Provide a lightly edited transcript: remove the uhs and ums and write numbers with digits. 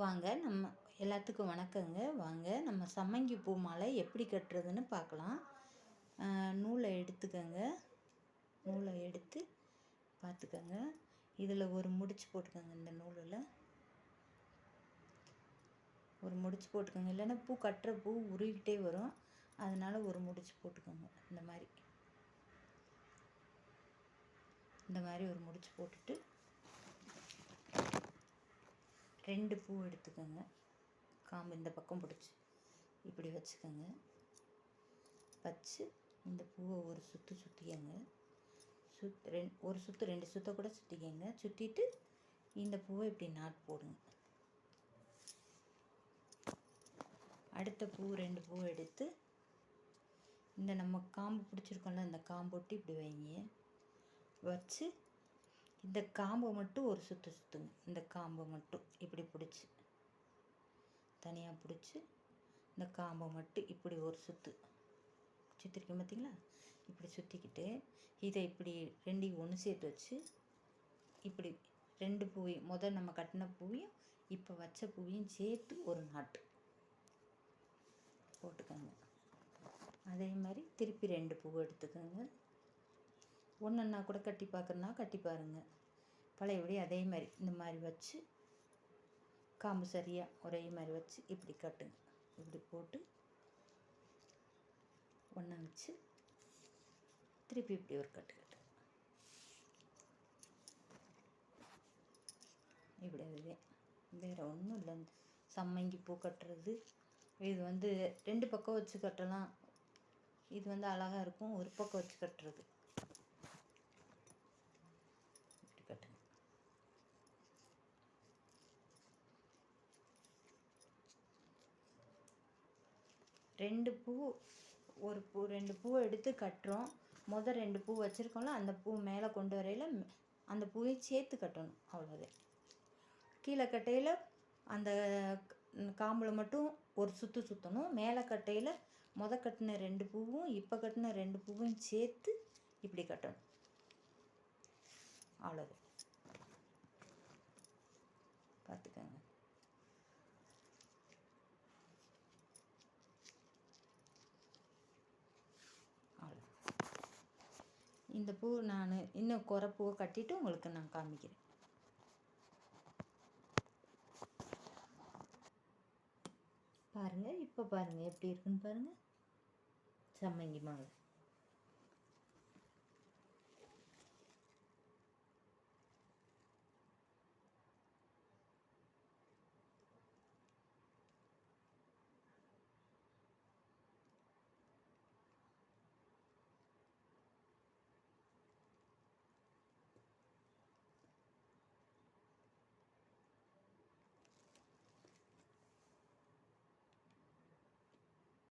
வாங்க நம்ம எல்லாத்துக்கும் வணக்கங்க. வாங்க நம்ம சம்மங்கி பூ மாலை எப்படி கட்டுறதுன்னு பார்க்கலாம். நூலை எடுத்துக்கங்க. நூலை எடுத்து பார்த்துக்கங்க. இதில் ஒரு முடிச்சு போட்டுக்கோங்க. இந்த நூலில் ஒரு முடிச்சு போட்டுக்கோங்க. இல்லைன்னா பூ கட்டுற பூ உருகிட்டே வரும். அதனால் ஒரு முடிச்சு போட்டுக்கோங்க. இந்த மாதிரி ஒரு முடிச்சு போட்டுட்டு 2 பூ எடுத்துக்கோங்க. காம்பு இந்த பக்கம் பிடிச்சி இப்படி வச்சுக்கோங்க. வச்சு இந்த பூவை ஒரு சுற்று சுற்றிக்கங்க. ஒரு சுற்று 2 சுற்ற கூட சுற்றிக்கங்க. சுற்றிட்டு இந்த பூவை இப்படி நாட் போடுங்க. அடுத்த பூ 2 பூ எடுத்து இந்த நம்ம காம்பு பிடிச்சிருக்கோம்ல, இந்த காம்பொட்டி இப்படி வைங்க. வச்சு இந்த காம்பை மட்டும் ஒரு சுற்று சுற்றுங்க. இந்த காம்பை மட்டும் இப்படி பிடிச்சி தனியாக பிடிச்சி இந்த காம்பை மட்டும் இப்படி ஒரு சுற்றிருக்கேன் பார்த்தீங்களா? இப்படி சுற்றிக்கிட்டு இதை இப்படி 2 ஒன்று சேர்த்து வச்சு இப்படி 2 பூவையும் நம்ம கட்டின பூவையும் இப்போ வச்ச பூவையும் சேர்த்து ஒரு நாட்டு போட்டுக்கோங்க. அதே மாதிரி திருப்பி 2 பூவை எடுத்துக்கோங்க. ஒன்றுன்னா கூட கட்டி பார்க்குறனா கட்டி பாருங்கள். பழையபடி அதே மாதிரி இந்த மாதிரி வச்சு காம்பு சரியாக ஒரே மாதிரி வச்சு இப்படி கட்டுங்க. இப்படி போட்டு ஒன்றா வச்சு திருப்பி இப்படி ஒரு கட்டு இப்படி வேறு ஒன்றும் இல்லை. சம்மங்கி பூ கட்டுறது இது 2 பக்கம் வச்சு கட்டலாம். இது அழகாக இருக்கும். ஒரு பக்கம் வச்சு கட்டுறது. இப்படி கட்டுங்க. ஒரு பூ 2 பூவை எடுத்து கட்டுறோம். 2 பூ வச்சுருக்கோம்ல, அந்த பூ மேலே கொண்டு வரையில் அந்த பூவை சேர்த்து கட்டணும். அவ்வளோதான். கீழே கட்டையில் அந்த காம்பில் மட்டும் ஒரு சுற்றணும். மேலே கட்டையில் கட்டின 2 பூவும் இப்போ கட்டின 2 பூவும் சேர்த்து இப்படி கட்டணும். அவ்வளோதான். பார்த்துக்கோங்க. அவ்வளோ. இந்த பூ நான் இன்னும் குறை பூவை கட்டிட்டு உங்களுக்கு நான் காமிக்கிறேன். பாருங்கள், இப்போ பாருங்கள் எப்படி இருக்குன்னு பாருங்கள். சம்மங்கி மாலை.